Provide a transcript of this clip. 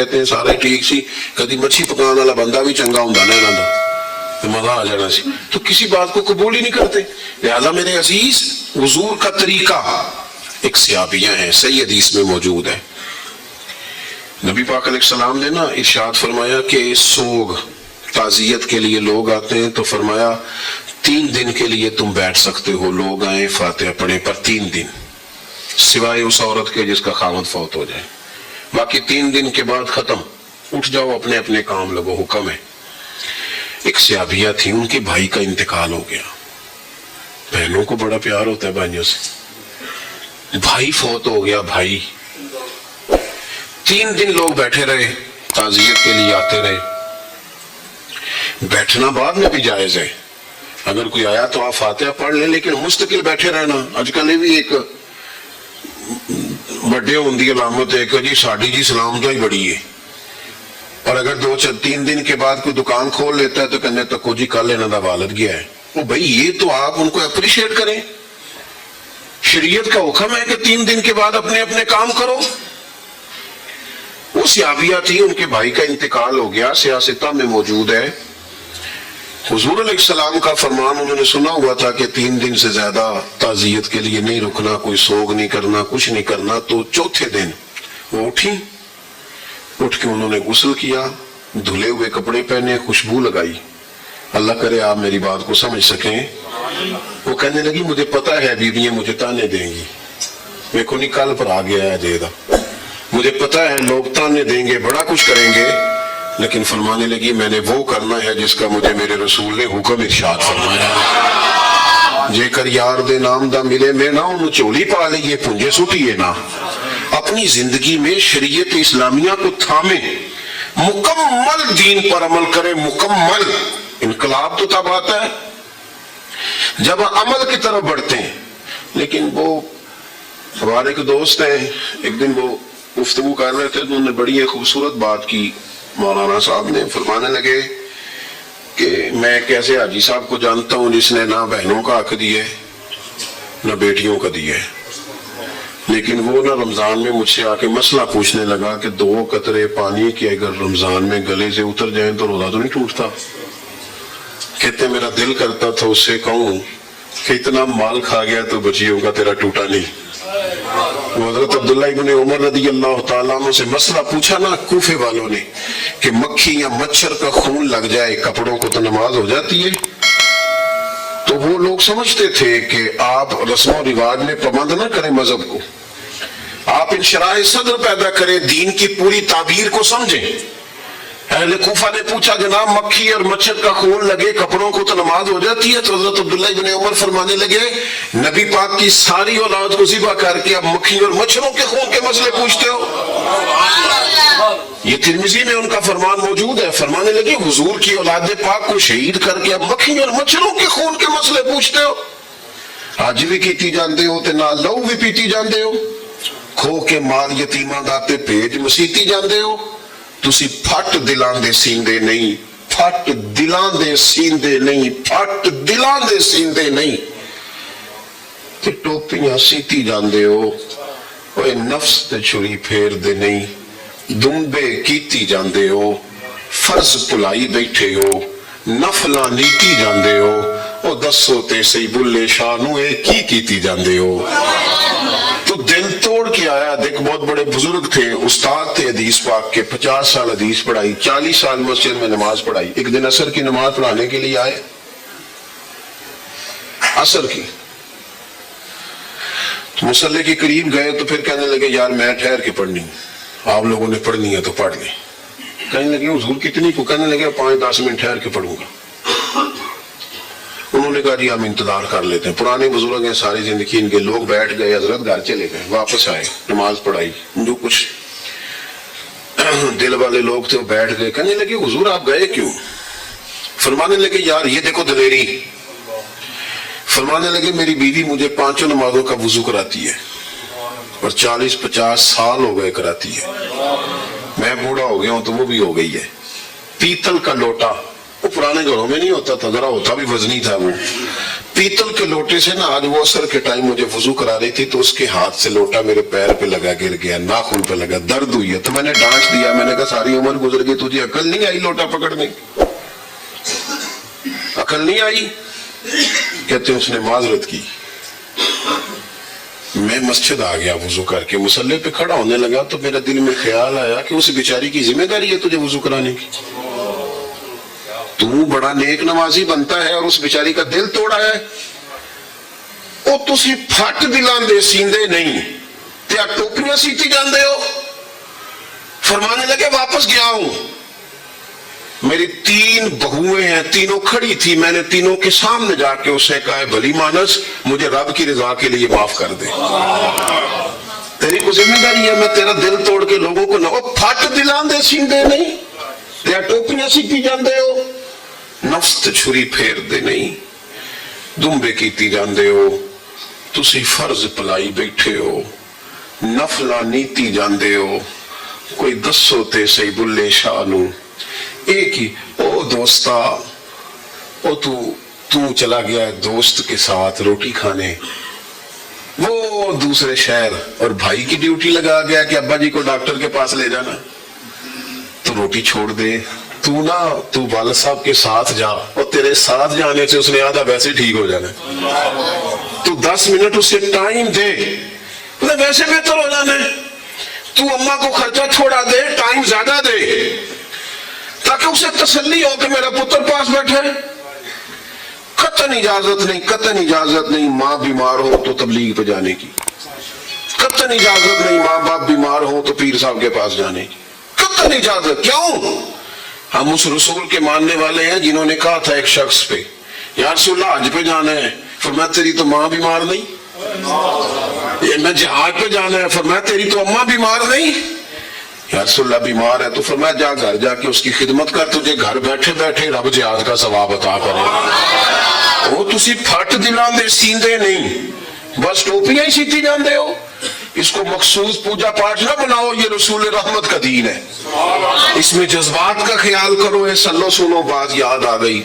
کہتے ہیں سارے ٹھیک سی, کدی مچھی پکان والا بندہ بھی چنگا ہوندا نا انہاں دا تو مزہ آ جانا سی, تو کسی بات کو قبول ہی نہیں کرتے. لہذا میرے عزیز حضور کا طریقہ ایک صحابیہ ہیں, صحیح حدیث میں موجود ہے. نبی پاک علیہ السلام نے نا ارشاد فرمایا کہ سوگ تعزیت کے لیے لوگ آتے ہیں تو فرمایا 3 دن کے لیے تم بیٹھ سکتے ہو, لوگ آئیں فاتحہ پڑھیں پر 3 دن, سوائے اس عورت کے جس کا خاوند فوت ہو جائے, باقی 3 دن کے بعد ختم, اٹھ جاؤ اپنے اپنے کام لگو, حکم ہے. ایک صحابیہ تھی, ان کے بھائی کا انتقال ہو گیا. بہنوں کو بڑا پیار ہوتا ہے بھائیوں سے, بھائی فوت ہو گیا بھائی. 3 دن لوگ بیٹھے رہے, تعزیت کے لیے آتے رہے. بیٹھنا بعد میں بھی جائز ہے, اگر کوئی آیا تو آپ فاتحہ پڑھ لیں, لیکن مستقل بیٹھے رہنا اج کل یہ بھی ایک بڑے ہوندی علامت ہے کہ جی ساڑی جی سلام تو ہی بڑی ہے, اور اگر 2-3 دن کے بعد کوئی دکان کھول لیتا ہے تو کہنے تک جی کل انہاں دا والد گیا ہے. وہ بھائی یہ تو آپ ان کو اپریشیٹ کریں, شریعت کا حکم ہے کہ 3 دن کے بعد اپنے اپنے کام کرو. وہ صحابیہ تھی, ان کے بھائی کا انتقال ہو گیا, سیاستہ میں موجود ہے. حضور علیہ السلام کا فرمان انہوں نے سنا ہوا تھا کہ 3 دن سے زیادہ تعزیت کے لیے نہیں رکنا, کوئی سوگ نہیں کرنا, کچھ نہیں کرنا. تو چوتھے دن وہ اٹھی, اٹھ کے انہوں نے غسل کیا, دھلے ہوئے کپڑے پہنے, خوشبو لگائی. اللہ کرے آپ میری بات کو سمجھ سکیں. وہ کہنے لگی مجھے پتا ہے بیویاں مجھے تانے دیں گی, میرے کو نہیں کل پر آ گیا ہے جیدہ, مجھے پتا ہے لوگ تانے دیں گے, بڑا کچھ کریں گے, لیکن فرمانے لگی میں نے وہ کرنا ہے جس کا مجھے میرے رسول نے حکم ارشاد فرمایا. جے کر یار دے نام دا ملے میں نہ انہوں چولی پا لئیے پنجے سٹیے نہ. اپنی زندگی میں شریعت اسلامیہ کو تھامے, مکمل دین پر عمل کرے, مکمل. انقلاب تو تب آتا ہے جب عمل کی طرف بڑھتے ہیں. لیکن وہ ہمارے ایک دوست ہیں, ایک دن وہ گفتگو کر رہے تھے تو انہوں نے بڑی ایک خوبصورت بات کی. مولانا صاحب نے فرمانے لگے کہ میں کیسے حاجی صاحب کو جانتا ہوں جس نے نہ بہنوں کا حق دیے نہ بیٹیوں کا دیے, لیکن وہ نہ رمضان میں مجھ سے آ کے مسئلہ پوچھنے لگا کہ 2 قطرے پانی کے اگر رمضان میں گلے سے اتر جائیں تو روزہ تو نہیں ٹوٹتا. کہتے میرا دل کرتا تھا اس سے کہوں کہ اتنا مال کھا گیا تو بچیوں کا تیرا ٹوٹا نہیں. وہ حضرت عبداللہ ابن عمر رضی اللہ تعالیٰ عنہ سے مسئلہ پوچھا نا کوفے والوں نے کہ مکھی یا مچھر کا خون لگ جائے کپڑوں کو تو نماز ہو جاتی ہے. تو وہ لوگ سمجھتے تھے کہ آپ رسم و رواج میں پابند نہ کریں مذہب کو, آپ انشراح صدر پیدا کریں, دین کی پوری تعبیر کو سمجھیں. اہل کوفہ نے پوچھا جناب مکھی اور مچھر کا خون لگے کپڑوں کو تو نماز ہو جاتی ہے؟ تو حضرت عبداللہ ابن عمر فرمانے لگے نبی پاک کی ساری اولاد کو ذبح کر کے اب مکھی اور مچھروں کے خون کے مسئلے پوچھتے ہو. یہ ترمذی میں ان کا فرمان موجود ہے. فرمانے لگے حضور کی اولاد پاک کو شہید کر کے اب مکھی اور مچھروں کے خون کے مسئلے پوچھتے ہو. حج بھی کیتی جاندے ہو تے نال لہو بھی پیتی جاندے ہو, کھو کے مال یتیماں دا تے بھیج مسیتی جاندے ہو. تسی پھٹ دلان دے سیندے نہیں, پھٹ دلان دے سیندے نہیں, پھٹ دلان دے سیندے نہیں, تے ٹوپیاں سیتی جاندے ہو. اوے نفس تے چھری پھیر دے نہیں, دنبے کیتی جاندے ہو, فرض پلائی بیٹھے ہو, نفلاں نیتی جاندے ہو. او دسو تے سی بلے شاہ نو اے کی کیتی جاندے ہو. تو دل توڑ کے آیا. دیکھ بہت بڑے بزرگ تھے, استاد تھے حدیث پاک کے, 50 سال حدیث پڑھائی, 40 سال مسجد میں نماز پڑھائی. ایک دن عصر کی نماز پڑھانے کے لیے آئے, عصر کی تو مصلی کے قریب گئے تو پھر کہنے لگے یار میں ٹھہر کے پڑھنی, آپ لوگوں نے پڑھنی ہے تو پڑھ لیں. کہنے لگے حضور کتنی کو؟ کہنے لگے 5-10 منٹ ٹھہر کے پڑھوں گا. انہوں نے کہا جی ہم انتظار کر لیتے ہیں. پرانے بزرگ ہیں ساری زندگی ان کے. لوگ بیٹھ گئے, حضرت گھر چلے گئے, واپس آئے, نماز پڑھائی. جو کچھ دل والے لوگ تھے وہ بیٹھ گئے. کہنے لگے حضور آپ گئے کیوں؟ فرمانے لگے یار یہ دیکھو دلیری. فرمانے لگے میری بیوی مجھے 5 نمازوں کا وضو کراتی ہے اور 40-50 سال ہو گئے کراتی ہے. میں بوڑھا ہو گیا ہوں تو وہ بھی ہو گئی ہے. پیتل کا لوٹا, وہ پرانے گھروں میں نہیں ہوتا تھا, ذرا ہوتا بھی وزنی تھا, وہ پیتل کے لوٹے سے نا آج وہ عصر کے ٹائم مجھے وضو کرا رہی تھی تو اس کے ہاتھ سے لوٹا میرے پیر پہ لگا گر گیا, ناخن پہ لگا, درد ہوئی ہے. تو میں نے ڈانٹ دیا, میں نے کہا ساری عمر گزر گئی, تجھے عقل نہیں آئی لوٹا پکڑنے کی؟ عقل نہیں آئی؟ کہتے ہیں اس نے معذرت کی. میں مسجد آ گیا وضو کر کے, مصلی پہ کھڑا ہونے لگا تو میرے دل میں خیال آیا کہ اس بیچاری کی ذمہ داری ہے تجھے وضو کرانے کی. تو بڑا نیک نمازی بنتا ہے اور اس بیچاری کا دل توڑا ہے. وہ تسی پھٹ دلان دے سیندے نہیں تے ٹوپیاں سیتی جاندے ہو. فرمانے لگے واپس گیا ہوں, میری 3 بہویں ہیں, تینوں کھڑی تھی, میں نے تینوں کے سامنے جا کے اسے کہا ہے بھلی مانس مجھے رب کی رضا کے لیے معاف کر دے, تیری کو ذمہ داری ہے, میں تیرا دل توڑ کے لوگوں کو نہ پھٹ دلان دے سیندے نہیں تے ٹوپیاں سیتی جاندے ہو. نفس تے چھری پھیر دے نہیں دمبے کیتی جاندے ہو. تسی فرض پلائی بیٹھے ہو, نفلا نیتی جاندے ہو. کوئی دسو تے سی بلے شاہ نو ایک ہی او دوستا, او تو چلا گیا ہے دوست کے ساتھ روٹی کھانے, وہ دوسرے شہر, اور بھائی کی ڈیوٹی لگا گیا کہ ابا جی کو ڈاکٹر کے پاس لے جانا, تو روٹی چھوڑ دے. تو والد صاحب کے ساتھ جا, اور تیرے ساتھ جانے سے اس نے آدھا ویسے ٹھیک ہو جانا. تو 10 منٹ اسے ٹائم دے, ویسے بہتر ہو جانا. تو اماں کو خرچہ تھوڑا دے, ٹائم زیادہ دے, تاکہ اسے تسلی ہو کہ میرا پتر پاس بیٹھے. قطعاً اجازت نہیں ماں بیمار ہو تو تبلیغ پہ جانے کی, قطعاً اجازت نہیں ماں باپ بیمار ہو تو پیر صاحب کے پاس جانے کی, قطعاً اجازت. کیوں؟ ہم اس رسول کے ماننے والے ہیں جنہوں نے کہا تھا ایک شخص پہ, یا رسول اللہ حج پہ جانا ہے, فرمایا تیری تو ماں بیمار نہیں. میں جہاد پہ جانا ہے, فرمایا تیری تو اماں بیمار نہیں. یا رسول اللہ بیمار ہے, تو فرمایا جا گھر جا کے اس کی خدمت کر, تجھے گھر بیٹھے بیٹھے رب جہاد کا ثواب عطا کرے. وہ تسی پھٹ دلان دے سیندے نہیں, بس ٹوپیاں ہی سیتی جاندے ہو. اس کو مخصوص پوجا پاٹ نہ بناؤ, یہ رسول رحمت کا دین ہے. اس میں جذبات کا خیال کرو. سنو بات یاد آ گئی.